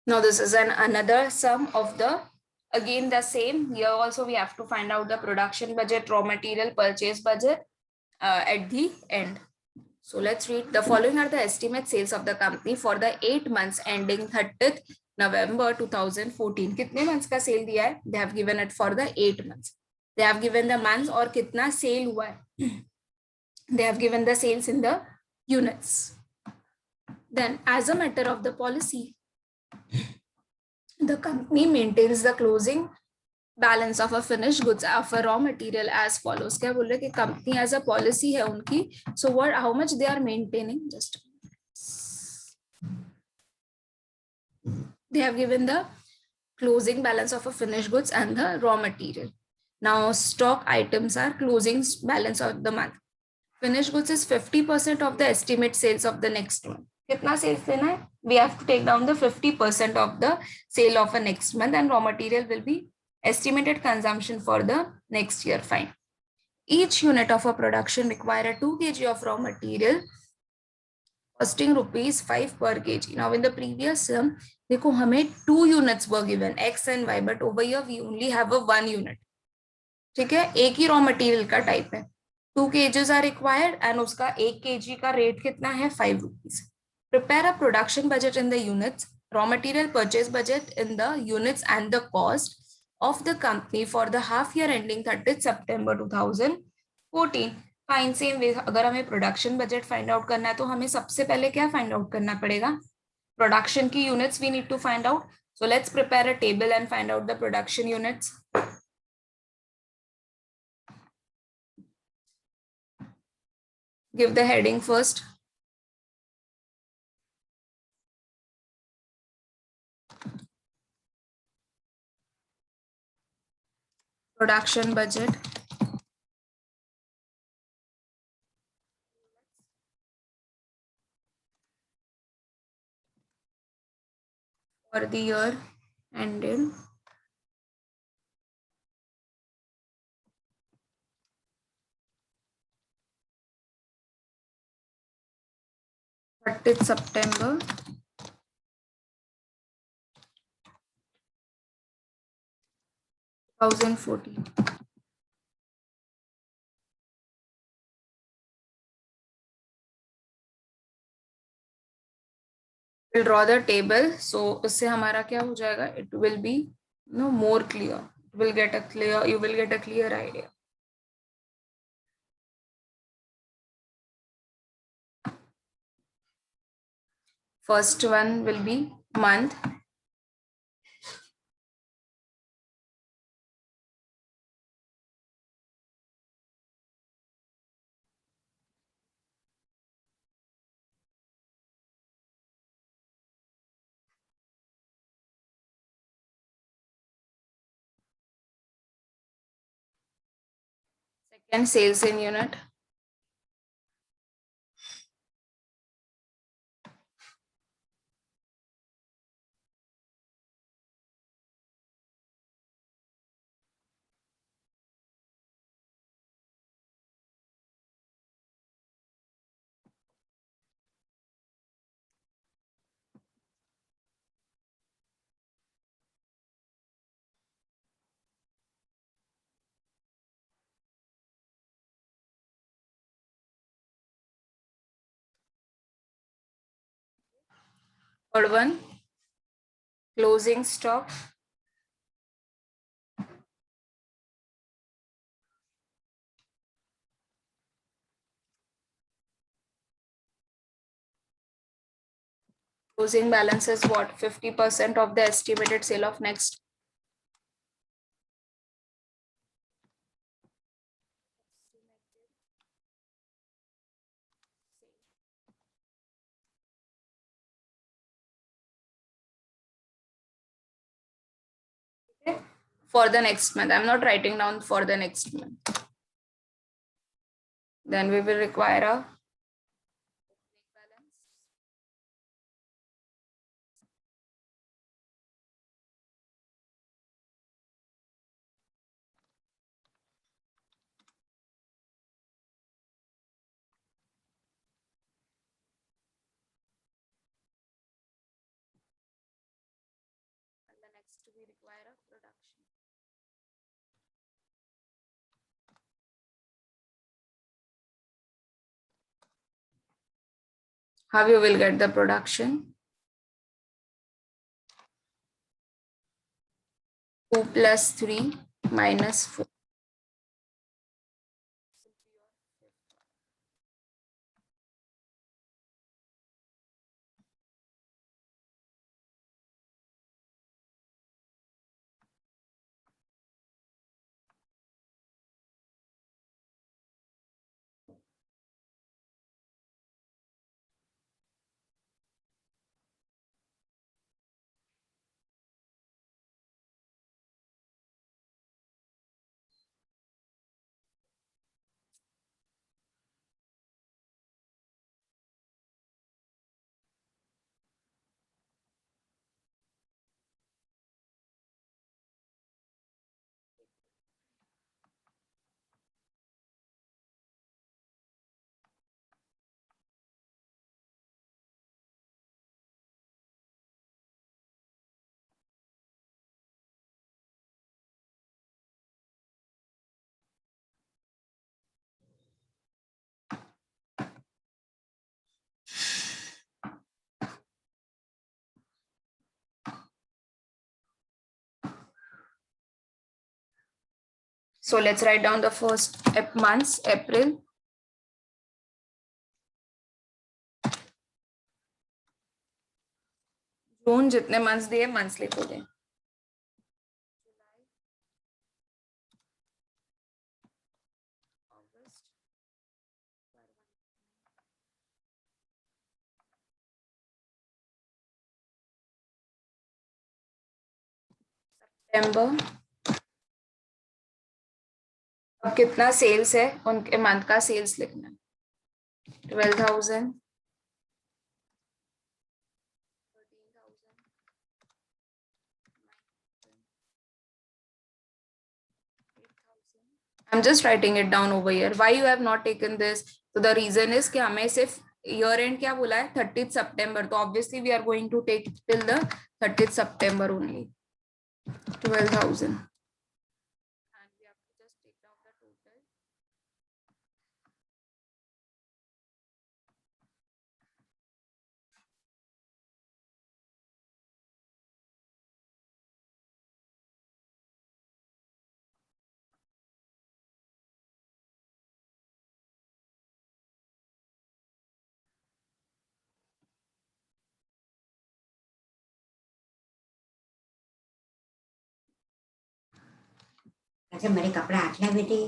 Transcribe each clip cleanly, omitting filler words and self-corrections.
Now this is another sum of the, again the same. Here also we have to find out the production budget, raw material purchase budget at the end. So let's read. The following are the estimate sales of the company for the 8 months ending 30th November 2014. कितने months का sale दिया है? They have given it for the 8 months. They have given the months और कितना sale हुआ है. They have given the sales in the units. Then as a matter of the policy, the company maintains the closing balance of a finished goods of a raw material as follows. क्या बोल रहे कि company as a policy है उनकी. So what, how much they are maintaining? Just they have given the closing balance of a finished goods and the raw material. Now stock items are closing balance of the month. Finished goods is 50% of the estimate sales of the next month. कितना sales लेना है? We have to take down the 50% of the sale of a next month, and raw material will be estimated consumption for the next year. Fine. Each unit of a production require a 2 kg of raw material costing rupees 5 per kg. Now in the previous sum, देखो हमें 2 units were given X and Y, but over here we only have a 1 unit. ठीक है, एक ही raw material का type है. 2 kgs are required and उसका 1 kg का rate कितना है? 5 rupees. Prepare a production budget in the units, raw material purchase budget in the units, and the cost of the company for the half year ending 30th September 2014. Fine same way, अगर हमें production budget find out करना है तो हमें सबसे पहले क्या find out करना पड़ेगा? प्रोडक्शन की units we need to find out. So let's prepare a table and find out the production units. Give the heading first. Production budget. For the year ended 30th September 2014. We'll draw the table. So उससे हमारा क्या हो जाएगा? It will be more clear. You will get a clear idea. First one will be month. Second, sales in unit. Third one, closing stock. Closing balance is what? 50% of the estimated sale of next. Okay. For the next month, I'm not writing down for the next month. Then we will require a we require a production. How you will get the production? 2 plus 3 minus 4. So let's write down the first months, April. जून जितने months दिए months लिखो दे. सितंबर. अब कितना sales है उनके month का sales लिखना है. 12,000. 13,000. I'm just writing it down over here. Why you have not taken this? So the reason is कि हमें सिर्फ year end क्या बोला है 30th September. तो obviously we are going to take till the 30th September only. 12,000. And we have to just take down the total. अच्छा मेरे कपड़ा आटला बेटी.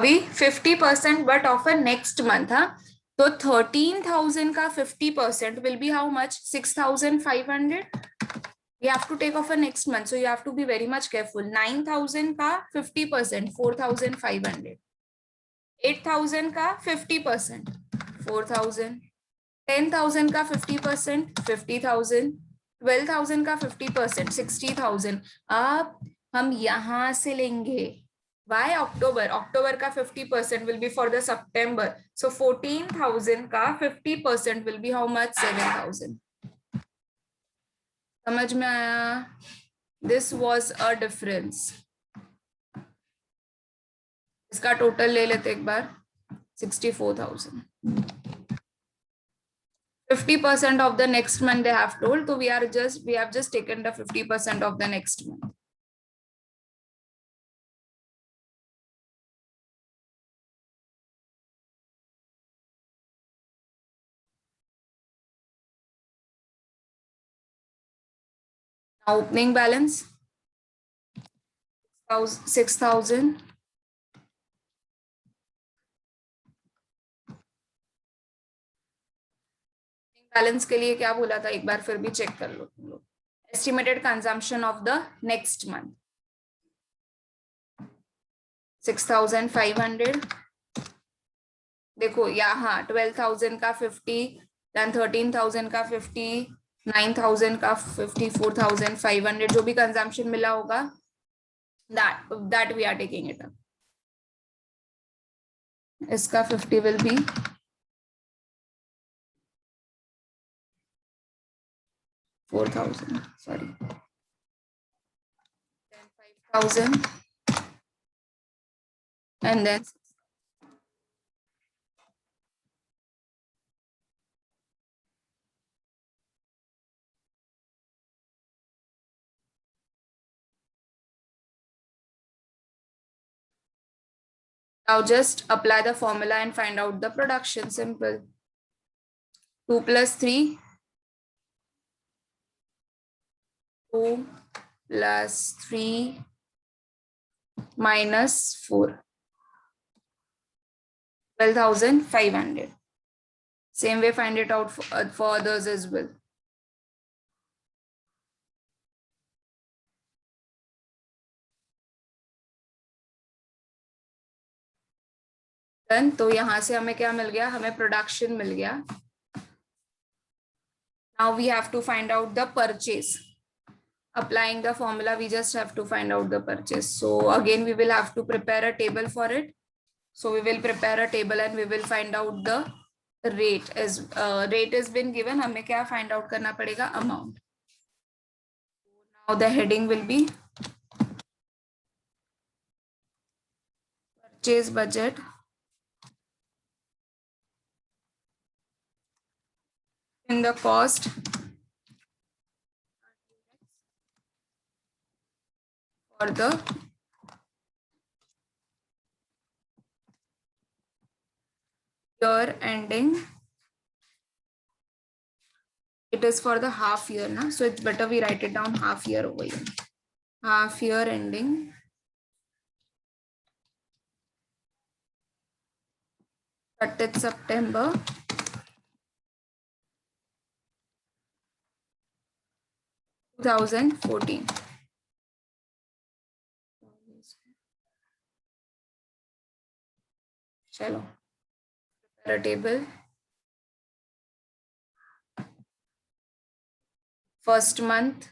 अभी 50% but of a next month. हाँ, तो 13,000 का 50% will be how much? 6,500. You have to take off a next month, so you have to be very much careful. 9,000 का 50% 4,500. 8,000 का 50% 4,000. 10,000 का 50% 50,000. 12,000 का 50% 60,000. अब हम यहां से लेंगे. Why October? October का 50% will be for the September. So 14,000 का 50% will be how much? 7,000. समझ में आया? This was a difference. इसका टोटल ले लेते एक बार. 64,000. 50% of the next month they have told. So we have just taken the 50% of the next month. Now opening balance 6,000. Balance के लिए क्या बोला था, एक बार फिर भी चेक कर लो तुम लोग. Estimated consumption of the next month 6,500. देखो यहाँ 12,000 का 50, देन 13,000 का 50, 9,000 का 50, 4,500 जो भी कंजम्पशन मिला होगा, that we are taking it up. इसका 50 will be 4,000, sorry, 5,000, and then now just apply the formula and find out the production. Simple. 2 plus 3, 2 plus 3 minus 4, 12,500. Same way, find it out for others as well. Then, तो यहाँ से हमें क्या मिल गया, हमें production मिल गया. Now we have to find out the purchase. Applying the formula, we just have to find out the purchase. So again, we will have to prepare a table for it. So we will prepare a table and we will find out the rate. As rate has been given, हमें क्या find out करना पड़ेगा, amount. Now the heading will be purchase budget in the cost for the year ending. It is for the half year, na? So it's better we write it down half year over here. Half year ending 30th September 2014. Chalo. Prepare a table. First month,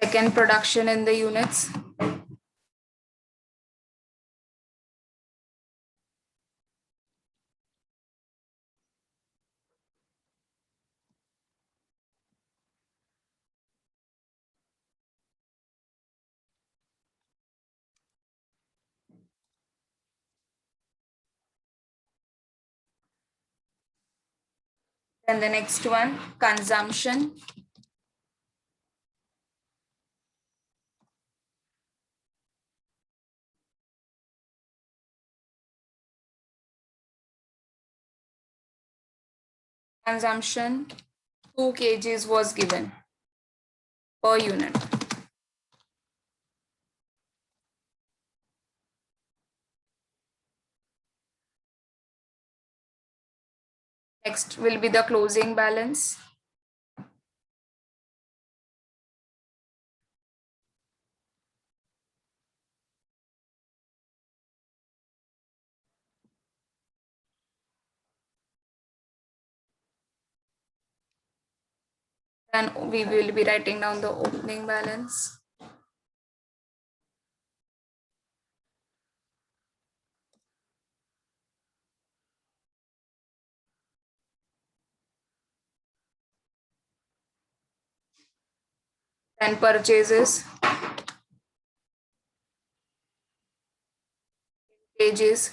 second production in the units, then the next one, consumption, consumption 2 kgs was given per unit. Next will be the closing balance. Then we will be writing down the opening balance. Then purchases, kgs,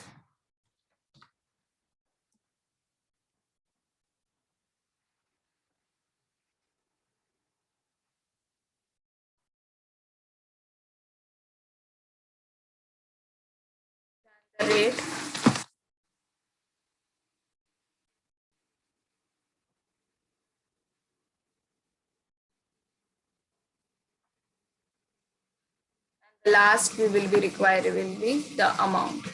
the rate, Last we will be required will be the amount.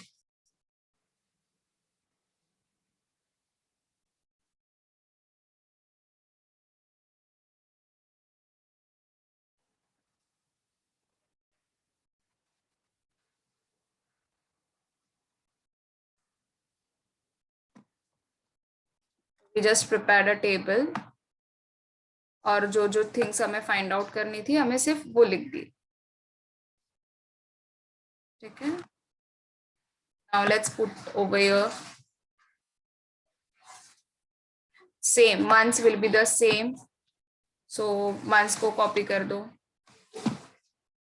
We just prepared a table और जो जो things हमें find out करनी थी हमें सिर्फ वो लिख दी. ठीक है. Now let's put over here. Same months will be the same. So months को copy कर दो.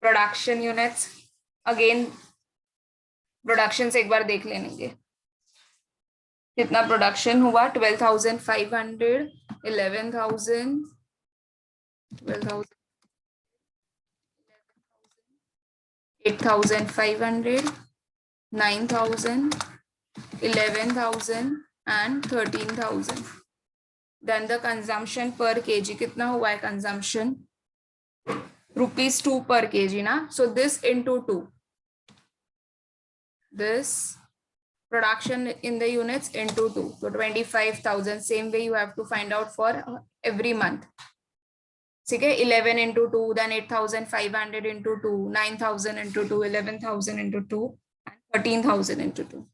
Production units again प्रोडक्शन से एक बार देख लेंगे कितना प्रोडक्शन हुआ. 12,500, 11,000, 12,000, 8,500, 9,000, 11,000 and 13,000. Then the consumption per kg कितना हुआ है consumption? ₹2 per kg ना. So this into 2. This production in the units into 2. So 25,000. Same way you have to find out for every month. ठीक है. 11 into 2, then 8,500 into 2, 9,000 into 2, 11,000 into 2 and 13,000 into 2.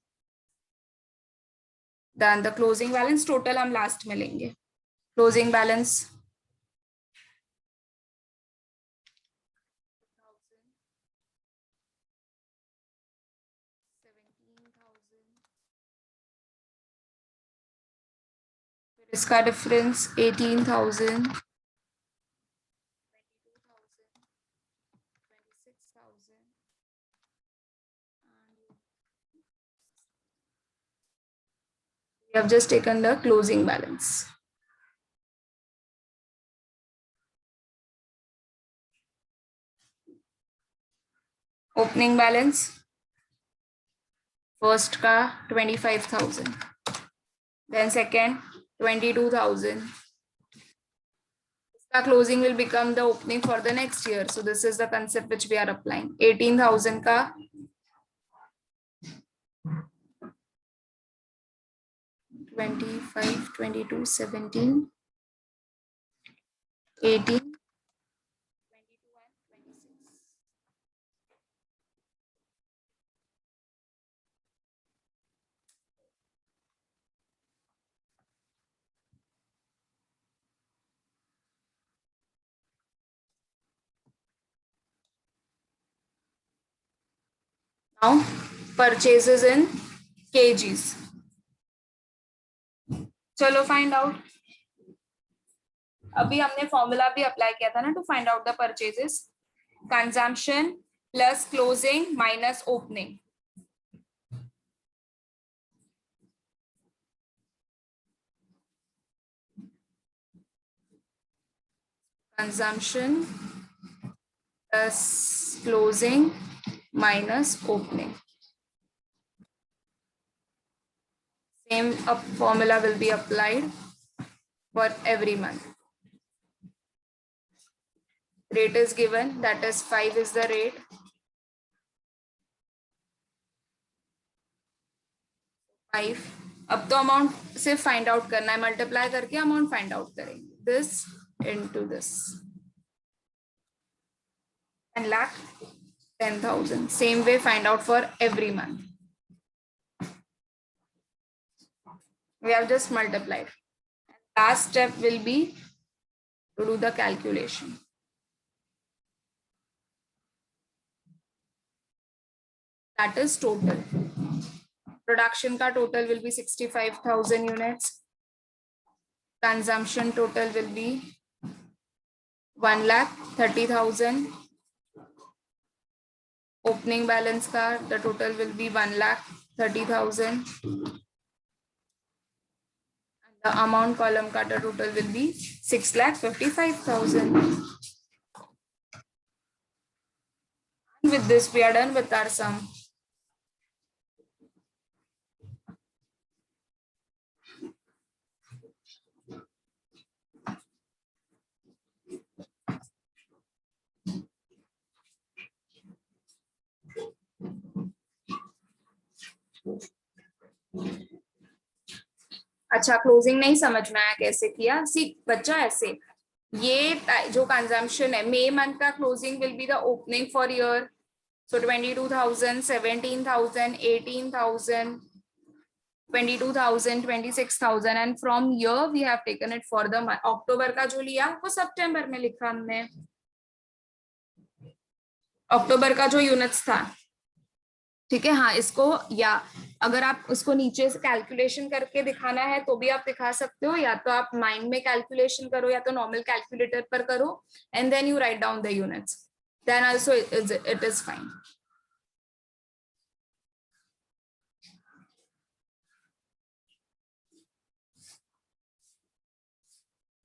Then the closing balance total हम last में लेंगे. Closing balance इसका difference 18,000, 22,000, 26,000. We have just taken the closing balance. Opening balance first का 25,000, then second 22,000. Closing will become the opening for the next year. So this is the concept which we are applying. 18,000 ka 25, 22, 17, 18, 22 and 26. Now purchases in kgs. चलो find out. अभी हमने formula भी apply किया था ना to find out the purchases. Consumption plus closing minus opening. Consumption plus closing minus opening. Same formula will be applied for every month. Rate is given, that is 5 is the rate. 5. अब तो amount से find out करना है. Multiply करके amount find out करेंगे. This into this 10 lakh 10,000. Same way find out for every month. We have just multiplied. Last step will be to do the calculation. That is total. Production ka total will be 65,000 units. Consumption total will be 1,30,000. Opening balance ka the total will be 1,30,000. And the amount column ka the total will be 6,55,000. With this we are done with our sum. अच्छा, closing नहीं समझ में आया कैसे किया? सी बच्चा, ऐसे ये जो कंजम्पशन है, मई मंथ का closing will be the opening for year. So 22,000, 17,000, 18,000, 22,000, 26,000, and from here we have taken it for the अक्टूबर का जो लिया वो सितंबर में लिखा हमने. अक्टूबर का जो यूनिट्स था, ठीक है. हाँ, इसको या अगर आप उसको नीचे से कैलकुलेशन करके दिखाना है तो भी आप दिखा सकते हो, या तो आप माइंड में कैलकुलेशन करो या तो नॉर्मल कैलकुलेटर पर करो, and then you write down the units, then also it is fine.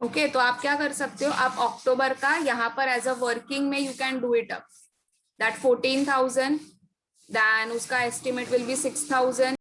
Okay, तो आप क्या कर सकते हो, आप अक्टूबर का यहाँ पर एज अ वर्किंग में you can do it up that 14,000, then उसका एस्टिमेट विल बी 6,000.